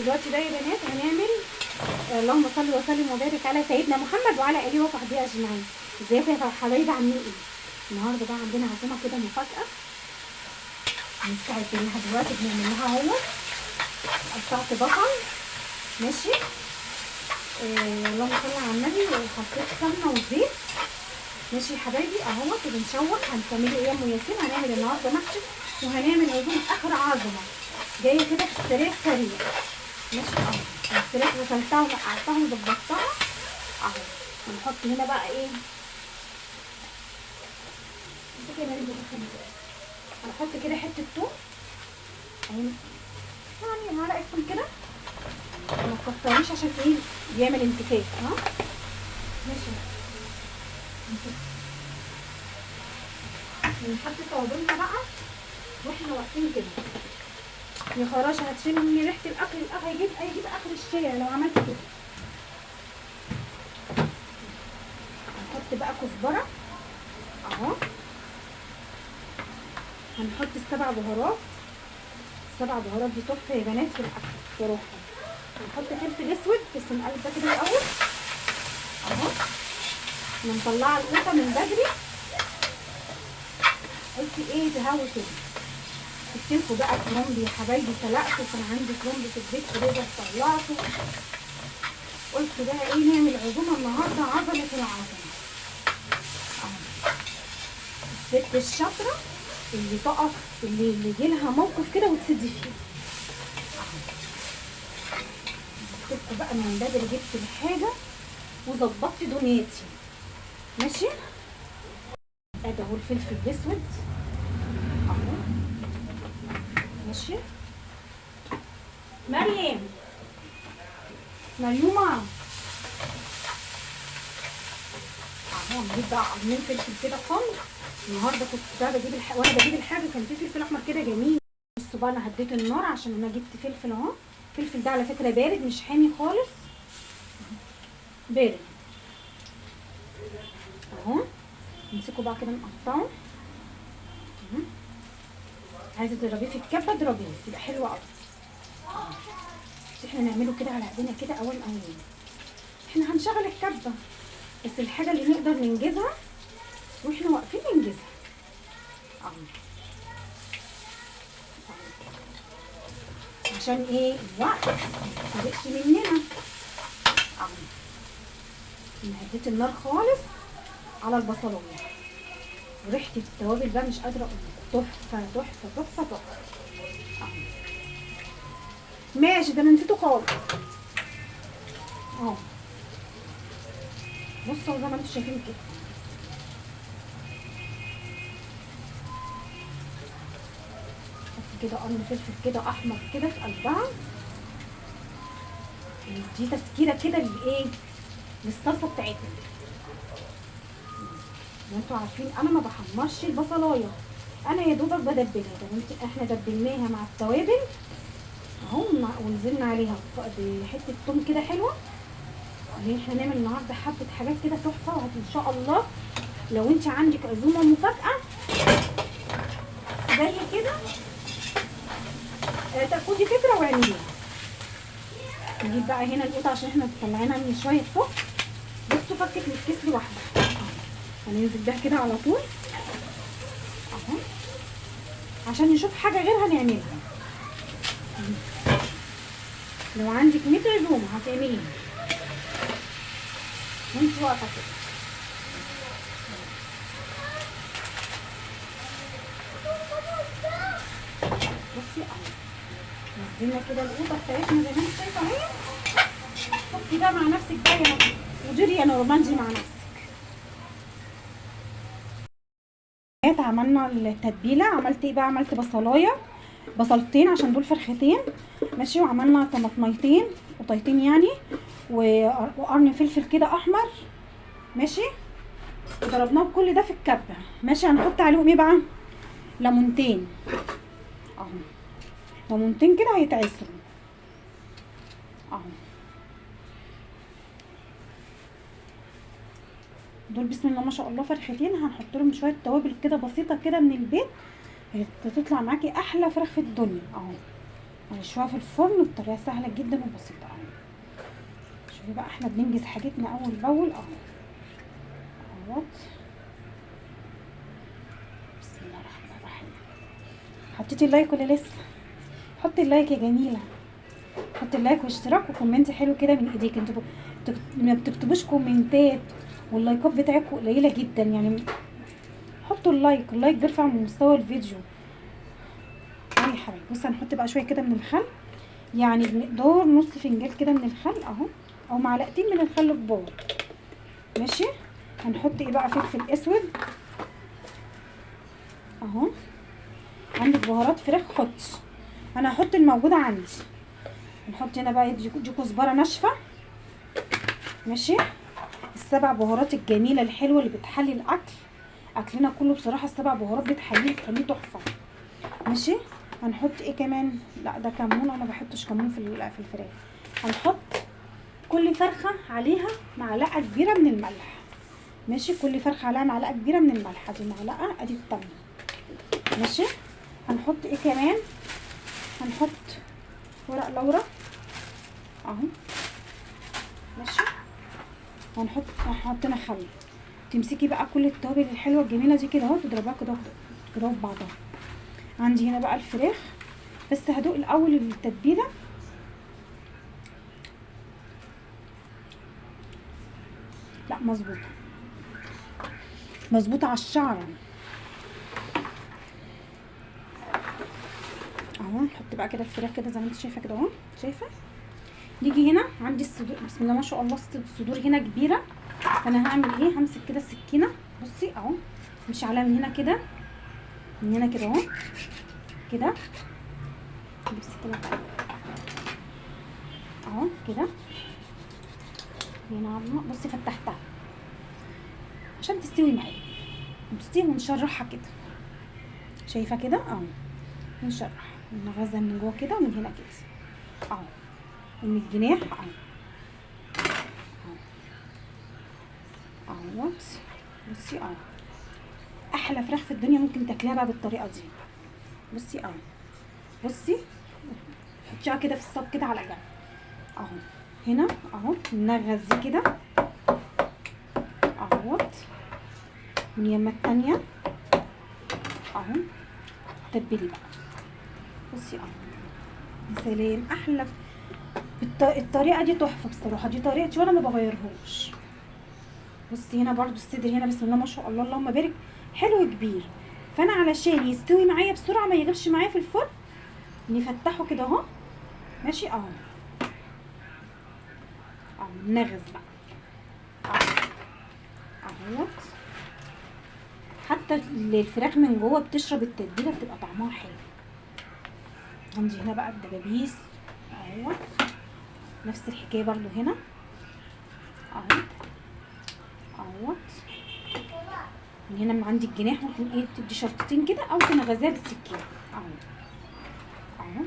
دلوقتي بقى يا بنات هنعمل اللهم صل وسلم وبارك على سيدنا محمد وعلى اله وصحبه اجمعين. ازيكم يا حبايبي عاملين ايه؟ النهارده بقى عندنا عزومه كده مفاجاه مستعدين لها دلوقتي. بنعمل لها اهو قطعت بصل ماشي. اللهم صل على النبي. وحطيت سمنه وزيت ماشي يا حبايبي اهوت. وبنشوح. هنعمل ايه يا ام ياسين؟ هنعمل النهارده محشي وهنعمل عزومه اخر عظمه جايه كده في السريع سريع ماشي اهو. الفراخ غسلتها ونقعتها وظبطتها اهو. هنحط هنا بقى ايه؟ هنحط كده حته توم اهي، يعني معلقه توم كده. ما تكتريش عشان ايه؟ بيعمل انتفاخ. ها ماشي. نحط توابلنا بقى واحنا واقفين كده. يا خراشة هتشم من ريحة الأكل. الأكل هيجيب آخر الشارع لو عملت كده. هنحط بقى كزبرة أهو. هنحط السبع بهارات. السبع بهارات دي تحفة يا بنات في الأكل بصراحة. هنحط فلفل أسود بس نقلب ده كده الأول أهو. أنا مطلعة القوطة من بدري، قلت إيه تهوي كده. جبتلكوا بقى كرنب يا حبايبي، سلقته. كان عندي كرنب في البيت كده طلعته. قلت بقى ايه نعمل عزومه النهارده عظمه العظمه اهو. الست الشاطره اللي تقف اللي يجيلها موقف كده وتسد فيه اهو. جبتلكوا بقى من بدري، جبت الحاجه وظبطت دنيتي ماشي. ادي اهو الفلفل الاسود اهو ماشي. مريومه اهو. نجيب بقى قرنين فلفل كده خالص. النهارده كنت بقى بجيب وانا بجيب الحاجه كان في فلفل احمر كده جميل. بصوا بقى انا هديت النار عشان انا جبت فلفل اهو. الفلفل ده على فكره بارد مش حامي خالص، بارد اهو. نمسكه بقى كده نقطعه. عايزه تضربيه في الكبه اضربيه تبقى حلوه قوي. بس احنا نعمله كده على ايدينا كده اول اول. احنا هنشغل الكبه بس الحاجه اللي نقدر ننجزها واحنا واقفين ننجزها اهو. عشان ايه؟ الوقت ما يسرقش مننا اهو. انا هديت النار خالص على البصلايه وريحه التوابل بقى مش قادره اقول تحفه تحفه تحفه تحفه اهو. ماشي، ده انا نسيته خالص اهو. بصوا زي ما انتم شايفين كده كده قرن فلفل كده احمر كده في قلبها. دي تسكيره كده لايه؟ للصلصه بتاعتنا. وانتوا عارفين انا ما بحمرش البصلايه، انا يا دوبك بدبلها. احنا دبلناها مع التوابل اهو ونزلنا عليها بحته توم كده حلوه. احنا هنعمل النهارده حبه حاجات كده تحفه ان شاء الله. لو انت عندك عزومه مفاجاه زي كده تاخدي فكره واعمليها. نجيب بقى هنا القوطه عشان احنا طلعنا من شويه فوق. بصوا فكت من الكيس لوحده. هننزل بيها كده على طول اهو عشان نشوف حاجه غيرها نعملها. لو عندك 100 عزومه هتعمليها وانت واقفه كده. بصي اهو نزلنا كده القوطه بتاعتنا زي ما انت شايفه اهي. حطي بقى مع نفسك بقى يا مديري يا نورماندي مع نفسك. عملنا التتبيله. عملت ايه بقى؟ عملت بصلتين عشان دول فرختين ماشي. وعملنا طماطميتين قطيتين يعني وقرن فلفل كده احمر ماشي. وضربناه كل ده في الكبه ماشي. هنحط عليهم ايه بقى؟ ليمونتين اهو. ليمونتين كده هيتعصروا اهو. دول بسم الله ما شاء الله فرختين. هنحط لهم شويه توابل كده بسيطه كده من البيت، هتطلع معاكي احلى فراخ في الدنيا اهو. هنشويها في الفرن بطريقه سهله جدا وبسيطه اهو. شوفي بقى احنا بننجز حاجتنا اول باول اهو. اهوت. بسم الله الرحمن الرحيم. حطيتي اللايك ولا لسه؟ حطي اللايك يا جميله، حطي اللايك واشتراك وكومنت حلو كده من ايديك. انتوا ما بتكتبوش كومنتات واللايكات بتاعتكم قليله جدا يعني. حطوا اللايك، اللايك بيرفع من مستوى الفيديو. يا حبايبي بصي هنحط بقى شويه كده من الخل، يعني بمقدار نص فنجان كده من الخل اهو، او معلقتين من الخل كبار. ماشي. هنحط ايه بقى؟ فلفل اسود اهو. عندك بهارات فراخ حطي، انا هحط الموجوده عندي. نحط هنا بقى دي كزبره ناشفه. ماشي. السبع بهارات الجميله الحلوه اللي بتحلي الاكل، اكلنا كله بصراحه السبع بهارات بتحليه تحفه. ماشي. هنحط ايه كمان؟ لا ده كمون، انا ما بحطش كمون في الفراخ. هنحط كل فرخه عليها معلقه كبيره من الملح. ماشي. كل فرخه عليها معلقه كبيره من الملح، ادي معلقه ادي التانية. ماشي. هنحط ايه كمان؟ هنحط ورق لورا اهو. ماشي. هنحط هنا خل. تمسكي بقى كل التوابل الحلوه الجميله دي كده اهو، تضربها كده كده في بعضها. عندي هنا بقى الفراخ، بس هدوق الاول التتبيله. لا مظبوطه على الشعره اهو. نحط بقى كده الفراخ كده زي ما انت شايفه كده اهو. شايفه؟ نيجي هنا عندي الصدور، بسم الله ما شاء الله الصدور هنا كبيره. فانا هعمل ايه؟ همسك كده السكينه، بصي اهو، مش عليها من هنا كده، من هنا كده اهو كده. نجيب السكينه بتاعتي اهو كده هنا. بصي فتحتها عشان تستوي معايا. بصي ونشرحها كده، شايفه كده اهو. نشرح نغزها من جوه كده ومن هنا كده اهو، ومن الجناح اهو اهوت. بصي اهو، احلى فراخ في الدنيا ممكن تاكليها بقى بالطريقه دي. بصي اهو، بصي حطيها كده في الصاج كده على جنب اهو. هنا اهو نغز دي كده اهوت، من اليمه التانيه اهو. تبلي بقى، بصي اهو. يا سلام، احلى الطريقه دي تحفه بصراحه، دي طريقتي وانا ما بغيرهاش. بصي هنا برضو الصدر هنا بسم الله ما شاء الله اللهم بارك حلو كبير. فانا علشان يستوي معايا بسرعه ما يغيبش معايا في الفرن، نفتحه كده اهو. ماشي اهو اهو. نغز بقى اهوت. حتى الفراخ من جوه بتشرب التتبيله بتبقى طعمها حلو. عندي هنا بقى الدبابيس اهوت، نفس الحكايه برضو هنا اهو اهوت. من هنا من عندي الجناح ممكن ايه تدي شرطتين كده او تنغزيها بالسكينه اهو اهو.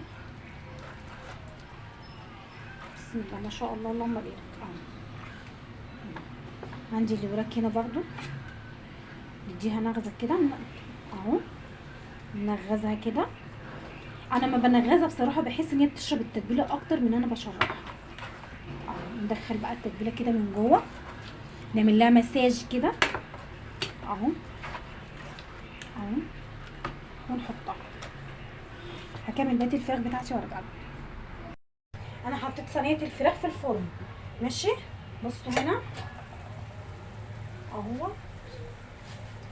بسم الله ما شاء الله اللهم بارك اهو. عندي اللي وراك هنا برضو نديها نغزه كده اهو. نغزها كده. انا ما بنغزها بصراحه بحس ان هي بتشرب التتبيله اكتر من انا بشربها اهو. ندخل بقى التتبيله كده من جوه، نعمل لها مساج كده اهو اهو، ونحطها. هكمل بقيه الفراخ بتاعتي وارجع لكم. انا حطيت صينيه الفراخ في الفرن. ماشي. بصوا هنا اهو،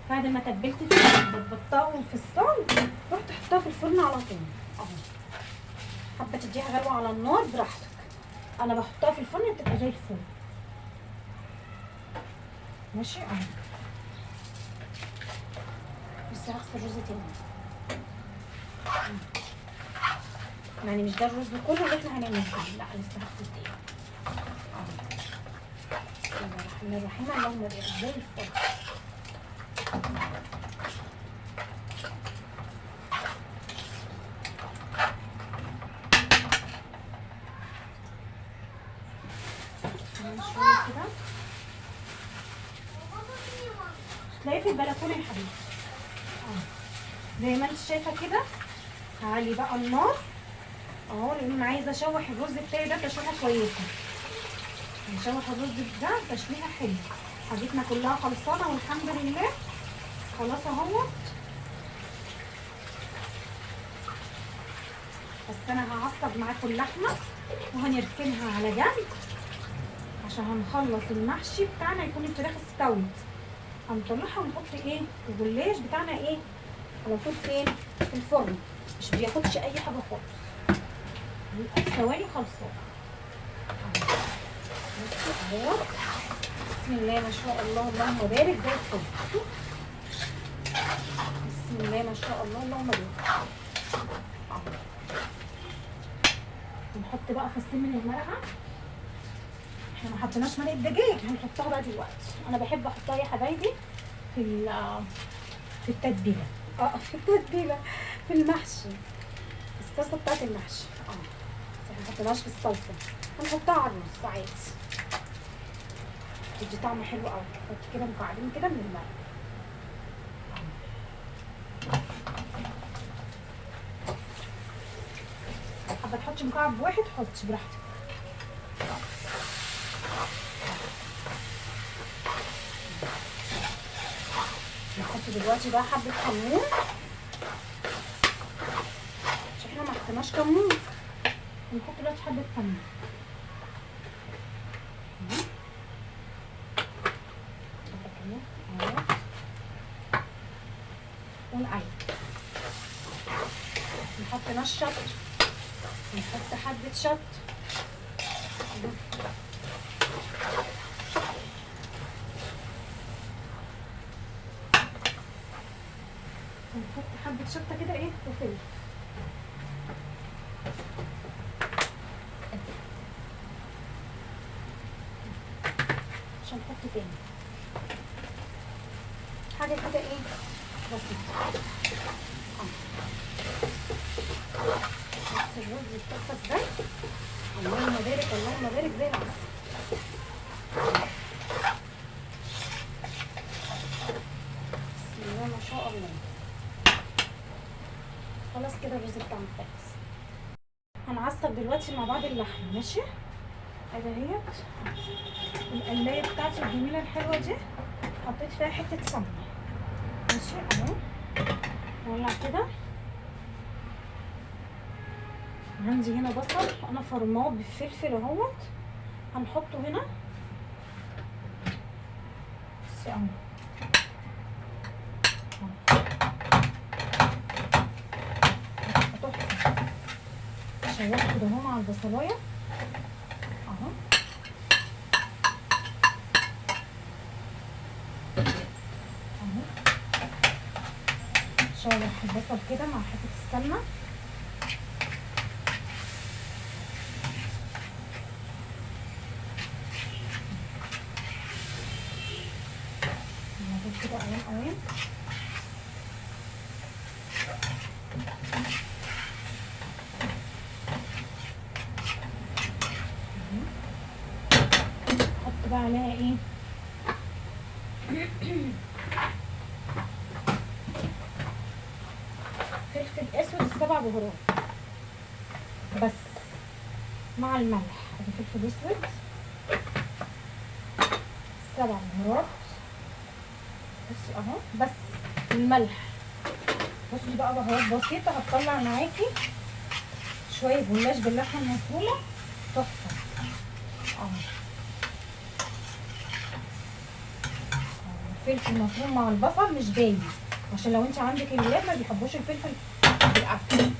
بعد ما تبلت الفراخ ظبطتها في الصاج، رحت حطها في الفرن على طول اهو. حابه تديها غلوه على النار براحتك، انا بحطها في الفرن بتبقى زي الفل. ماشي اهو. بس هغسل رز تاني، يعني مش ده الرز كله اللي احنا هنعمله، لا لسه هغسل تاني اهو. بسم الله الرحمن الرحيم، اللهم بارك زي الفل. شويه كده تلاقيه في البلكونه يا حبيبي اهو، زي ما انت شايفه كده. هعلي بقى النار اهو، لان انا عايزه اشوح الرز بتاعي ده تشويحه كويسه. نشوح الرز ده تشويحه حلوه. حاجتنا كلها خلصانه والحمد لله. خلاص اهو. بس انا هعصب معاكم اللحمه وهنركنها على جنب عشان هنخلص المحشي بتاعنا يكون الفراخ استوت. هنطلعها ونحط ايه الجلاش بتاعنا ايه على طول فين في الفرن، مش بياخدش اي حاجه خالص، يبقى في ثواني خلصان. بصوا اهو، بسم الله ما شاء الله اللهم بارك زي الفل. بسم الله ما شاء الله اللهم بارك. نحط بقى فصين من المرقه. احنا ما حطيناش مرقه دجاج، هنحطها بقى دلوقتي. انا بحب احطها يا حبايبي في التتبيله. في التتبيله في المحشي، الصلصه بتاعت المحشي. بس احنا ما حطيناش في الصلصه، هنحطها على الرز عادي، بتدي طعم حلو قوي. نحط كده مكعبين كده من المرقه. حابه تحطي مكعب واحد حطي براحتك. نحط دلوقتي بقى حبه كمون عشان احنا ما حطيناش كمون. نحط دلوقتي حبه كمون. ونقلب. نحط نص شط، نحط حبه شط. ونحط حبه شطه كده ايه وفلفل. عشان نحط تاني حاجه كده ايه بسيطه. بس الرز يتطفى ازاي، اللهم بارك اللهم بارك زي العسل. بسم الله ما شاء الله. خلاص كده الرز بتاعنا خلص. هنعصب دلوقتي مع بعض اللحمه. ماشي، ادي اهيت القلايه بتاعتي الجميله الحلوه دي، حطيت فيها حته سمنه. ماشي اهو، نولع كده. عندي هنا بصل انا فرماه بالفلفل اهوت، هنحطه هنا. بس اهو شوحته كده اهو مع البصلايه اهو. شوح البصل كده مع حته السمنه. ناخد كده قوام قوام. نحط بقى عليها ايه فلفل اسود السبع بهارات بس مع الملح. ادي فلفل اسود 7 بهارات بس اهو، بس الملح. بصي بقى بهارات بسيطه هتطلع معاكي شويه جلاش باللحمه المفرومه تحفه اهو. فلفل مفروم مع البصل مش باين، عشان لو انت عندك الولاد ما بيحبوش الفلفل في الاكل.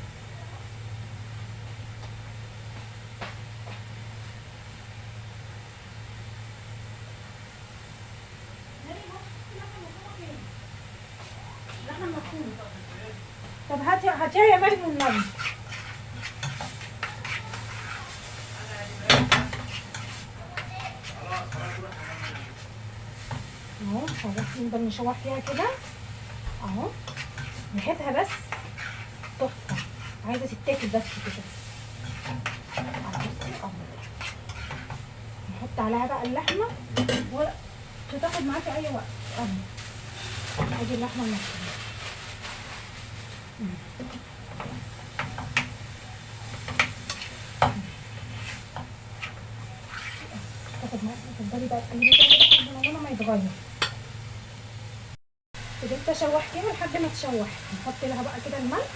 طب هاتيها يا مريم والنبي. اهو خلاص نقدر نشوح فيها كده اهو. ريحتها بس تحفه، عايزه تتاكل بس كده. اهو نحط عليها بقى اللحمه وتاخد معاكي اي وقت اهو. ادي اللحمه المفرومه. تفضلي بقى تقلبي كده لحد ما لونها ما يتغير. فضلت اشوح كده لحد ما تشوح، نحط لها بقى كده الملح.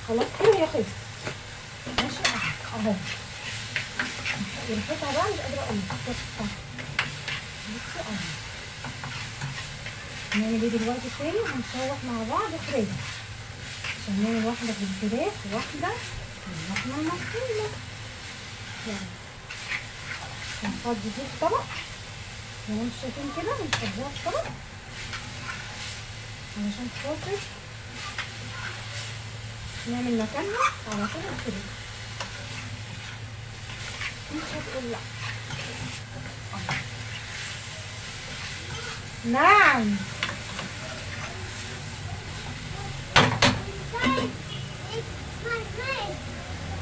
خلاص كده هي خلصت. ماشي اهو. وريحتها بقى مش قادره اقول لك. بصي اهو. نعمل ايه دلوقتي تاني؟ هنشوح مع بعض فراخ عشان نعمل واحده بالفراخ وواحده باللحمه المفرومه. يعني هنفضي دي في طبق زي ما انتم شايفين كده، هنفضيها في طبق علشان خاطر نعمل مكانها على طول الفراخ. مش هتقول لا. نعم.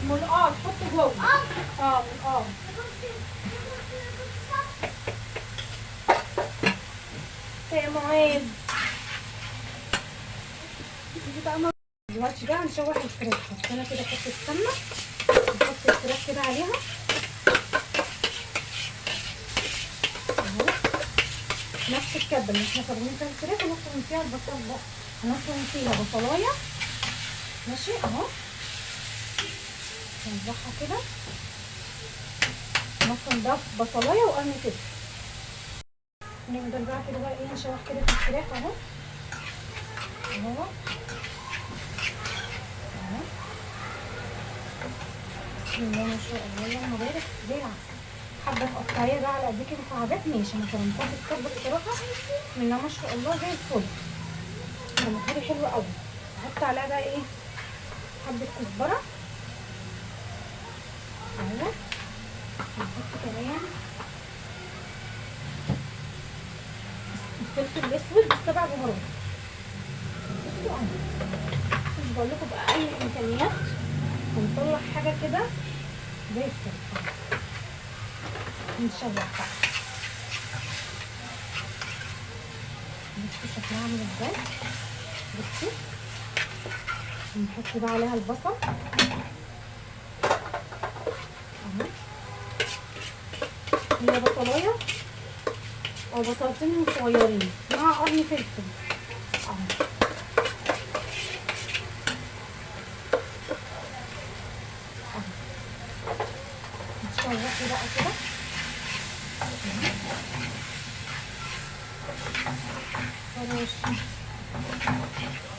منقار تحط جوه. منقار. يا معاذ دلوقتي بقى هنشوح الفراخ. حطينا كده حته السمنه، نحط الفراخ كده عليها اهو. نفس الكبه اللي احنا سابقين فيها الفراخ هنفرم فيها البصل بقى، هنفرم فيها بصلايه. ماشي اهو. نوضحها كده، نفرم ده بصلايه وقرن كده. نفضل بقى كده بقى ايه نشوح كده في الفراخ اهو اهو اهو. بسم الله ما شاء الله اللهم بارك. زي العسل. حابه تقطعيها بقى على قد كده مكعبات ماشي، انا فرمتها في الكبه بصراحه بسم الله ما شاء الله زي الفل. فرمتها حلوه قوي. احط عليها بقى ايه حبه كزبره اهو. نحط كمان الفلفل الاسود بالسبع بهارات. بصوا اهو، مش بقول لكم بقى اي امكانيات هنطلع حاجه كده زي الفل. نشوح بقى. بصوا شكلها عامل ازاي. بصوا نحط بقى عليها البصل اهو. هي بصلايه او بصلتين صغيرين مع قرن فلفل اهو. نشوحه بقى كده خلاص.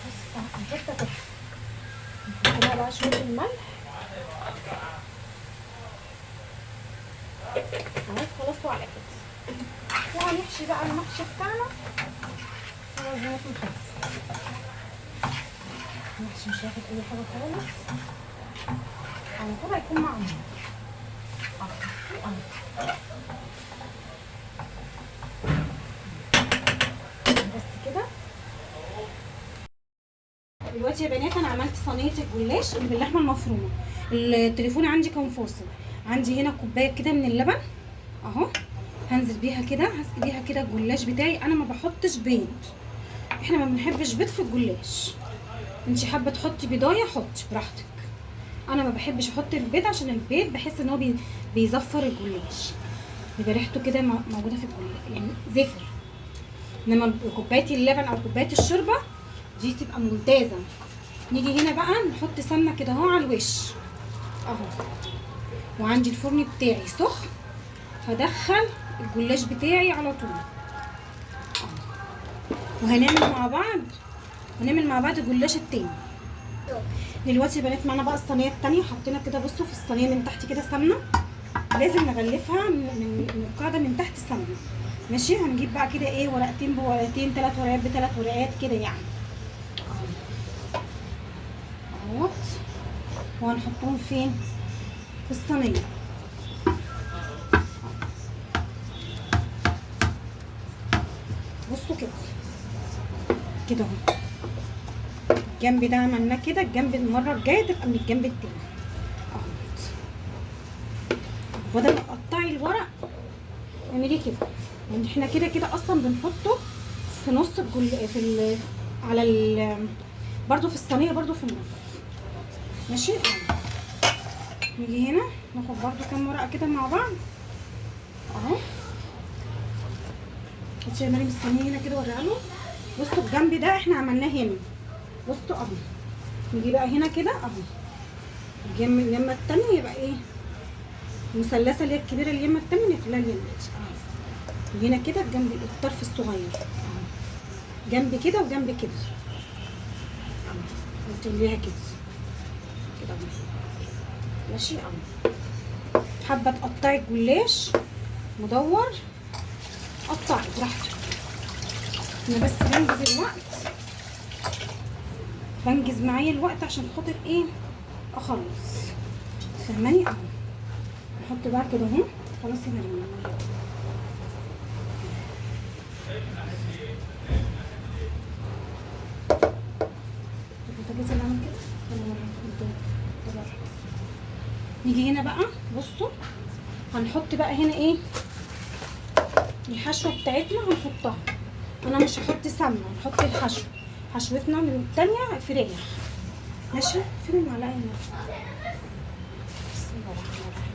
بس الحته كده نحط لها بقى شويه الملح اهو. خلاص وعلى كده وهنحشي بقى المحشي بتاعنا. خلاص زي ما خلص المحشي مش هياخد اي حاجه خالص على طول هيكون معمول بس كده. دلوقتي يا بنات انا عملت صينيه الجلاش اللي باللحمه المفرومه. التليفون عندي كان فاصل. عندي هنا كوبايه كده من اللبن اهو، هنزل بيها كده هسقي بيها كده الجلاش بتاعي. انا ما بحطش بيض، احنا ما بنحبش بيض في الجلاش. انت حابه تحطي بيضايه حطي براحتك. انا ما بحبش احط البيض عشان البيض بحس ان هو بيزفر الجلاش، بيبقى ريحته كده موجوده في الجلاش يعني زفر. انما كوبايه اللبن او كوبايه الشوربه دي تبقى ممتازه. نيجي هنا بقى نحط سمنه كده اهو على الوش اهو. وعندي الفرن بتاعي سخن، هدخل الجلاش بتاعي على طول اهو. وهنعمل مع بعض الجلاش التاني. دلوقتي يا بنات معانا بقى الصينيه التانيه. حطينا كده بصوا في الصينيه من تحت كده سمنه، لازم نغلفها من القاعده من تحت السمنه. ماشي. هنجيب بقى كده ايه ورقتين بورقتين، 3 ورقات ب3 ورقات كده يعني اهوت. وهنحطهم فين؟ في الصينيه بصوا كده كده اهو. الجنب ده عملناه كده، الجنب المره الجايه تبقى من الجنب التاني اهوت. بدل ما تقطعي الورق اعملي كده يعني. احنا كده كده اصلا بنحطه في نص برضو في الصينيه برضو في النص. ماشي. نيجي هنا ناخد برضو كام ورقه كده مع بعض اهو. بصوا يا مريم الصينيه هنا كده وريها له. بصوا الجنب ده احنا عملناه هنا، بصوا اهو. نيجي بقى هنا كده اهو، اليمه التانيه يبقى ايه مثلثه اللي هي الكبيره، اليمه التانيه نخليها اليمه دي اهو. هنا كده بجنب الطرف الصغير اهو، جنب كده وجنب كده اهو، وتقليها كده كده اهو ماشي اهو. حابه تقطعي الجلاش مدور قطعي براحتك، انا بس بنجز الوقت، بنجز معايا الوقت عشان خاطر ايه اخلص، فهماني اهو. نحط بقى كده اهو خلاص يا مريم. البوتاجاز اللي عامل كده نيجي هنا بقى. بصوا هنحط بقى هنا ايه الحشوه بتاعتنا، هنحطها. انا مش هحط سمنه، هنحط الحشو، حشوتنا من التانية فراخ ماشي. فين المعلقه هنا؟ بسم الله الرحمن الرحيم.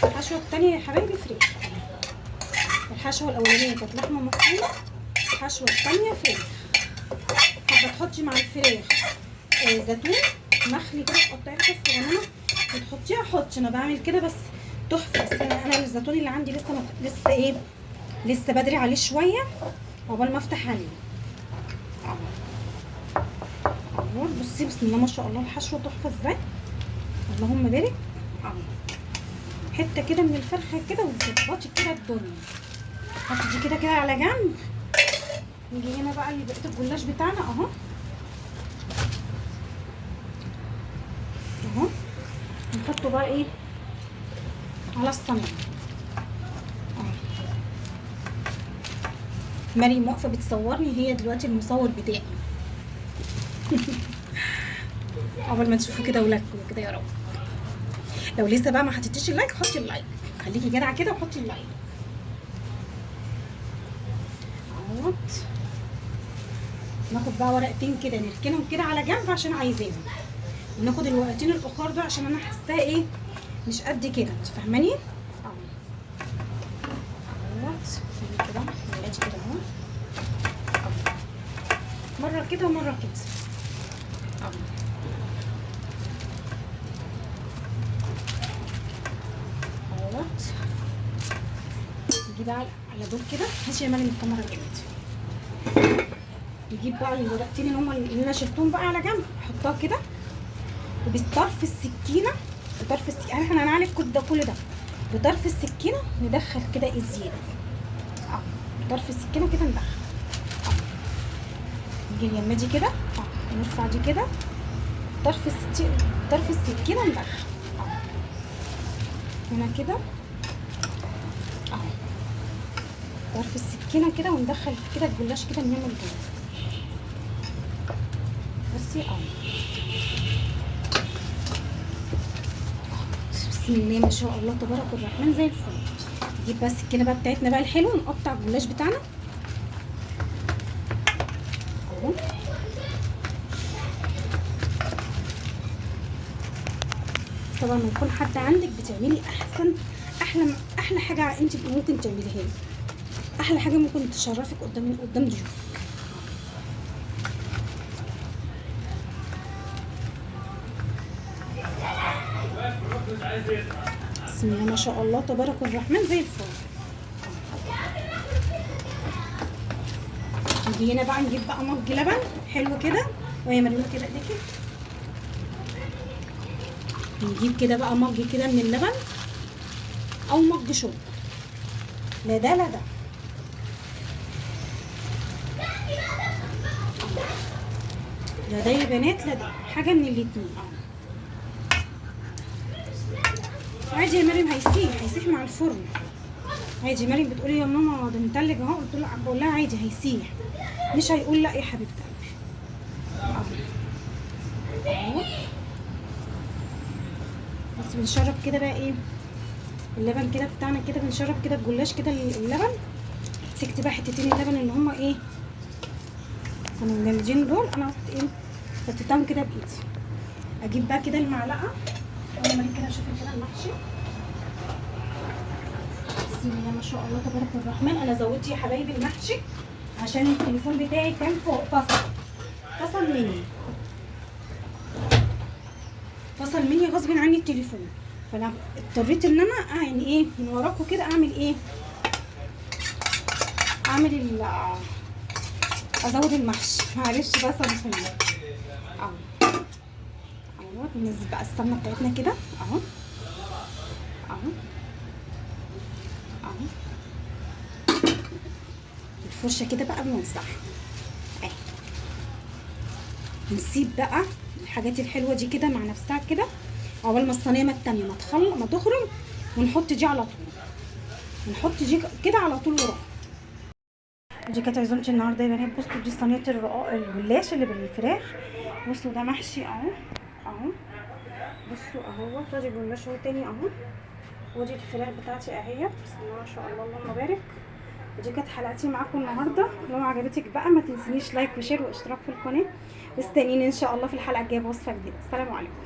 الحشوه التانية يا حبايبي فراخ. الحشوه الاولانيه كانت لحمه مفرومه، الحشوه التانية فراخ. حابه تحطي مع الفراخ زيتون مخلي كده، تقطعي حته صغننه وتحطيها، حطي. انا بعمل كده بس تحفه. بس انا الزيتون اللي عندي لسه ايه، لسه بدري عليه شويه عقبال ما افتح عليه اهو. بصي بسم الله ما شاء الله الحشوه تحفه ازاي، اللهم بارك اهو. حته كده من الفرخه كده وتظبطي كده الدنيا. هاتي دي كده على جنب. نيجي هنا بقى بقيه الجلاش بتاعنا اهو اهو. نحطه بقى ايه على الصينيه اهو. مريم واقفه بتصورني، هي دلوقتي المصور بتاعي. قبل ما تشوفوا كده ولادكم كده يا رب. لو لسه بقى ما حطيتيش اللايك حطي اللايك، خليكي جدعه كده وحطي اللايك اهوت. ناخد بقى ورقتين كده نركنهم كده على جنب عشان عايزاهم، وناخد الورقتين الاخر دول عشان انا حاساها ايه مش قد كده، انت فاهماني اهو. اهوت كده نلاقي كده اهو، مره كده ومره كده اهو. اهوت نجيب بقى على دول كده. ماشي يا مريم الكاميرا جامد. نجيب بقى الورقتين اللي هما اللي انا شلتهم بقى على جنب، احطها كده وبطرف السكينه، بطرف السكينه احنا هنعرف كل ده بطرف السكينه ندخل كده الزياده اهو، بطرف السكينه كده ندخل اهو. نيجي اليمه دي كده اهو، نرفع دي كده طرف السكينه ندخل اهو هنا كده اهو، طرف السكينه كده وندخل كده الجلاش كده نعمل كده. بصي اهو بسم الله ما شاء الله تبارك الرحمن زي الفل. نجيب بقى السكينه بقى بتاعتنا بقى الحلوه، نقطع الجلاش بتاعنا اهو. طبعا ما يكون حد عندك بتعملي احلى حاجه انت ممكن تعمليها لي، احلى حاجه ممكن تشرفك قدام ضيوفك. بسم الله ما شاء الله تبارك الرحمن زي الفل. نيجي هنا بقى نجيب بقى مج لبن حلو كده، وهي مريمه كده ايديكي. نجيب كده بقى مج كده من اللبن او مج شرب، لا ده لا ده. لا ده يا بنات لا ده، حاجه من الاتنين عادي يا مريم. هيسيح مع الفرن عادي. مريم بتقولي يا ماما ده متلج اهو، قلت له بقول لها عادي هيسيح، مش هيقول لا يا حبيبه قلبي اهو. بس بنشرب كده بقى ايه اللبن كده بتاعنا كده، بنشرب كده الجلاش كده اللبن. مسكت بقى حتتين اللبن اللي هما ايه كانوا جامدين دول، انا رحت ايه فتتهم كده بايدي. اجيب بقى كده المعلقه اول ما كده اشوف كده المحشي. بسم الله ما شاء الله تبارك الرحمن. انا زودت يا حبايبي المحشي عشان التليفون بتاعي كان فوق فصل مني غصب عني التليفون، فانا اضطريت ان انا يعني ايه من وراكم كده اعمل ايه، ازود المحشي. معلش بقى سامحوني. اهو بننزل بقى السمنه بتاعتنا كده اهو اهو اهو، الفرشه كده بقى بنوزعها اهي. نسيب بقى الحاجات الحلوه دي كده مع نفسها كده عقبال ما الصينيه التانيه ما تخرم، ونحط دي على طول، ونحط دي كده على طول وراها. دي كانت عزومتي النهارده يا بنات. بصوا دي صينيه الجلاش اللي بالفراخ. بصوا ده محشي اهو اهو، بصوا اهو ادي الجلاش اهو تاني اهو، ودي الفراخ بتاعتي اهي. بسم الله ما شاء الله اللهم بارك. دي كانت حلقتي معاكم النهارده. لو عجبتك بقى ما تنسينيش لايك وشير واشتراك في القناه، واستنيني ان شاء الله في الحلقه الجايه بوصفه جديده. السلام عليكم.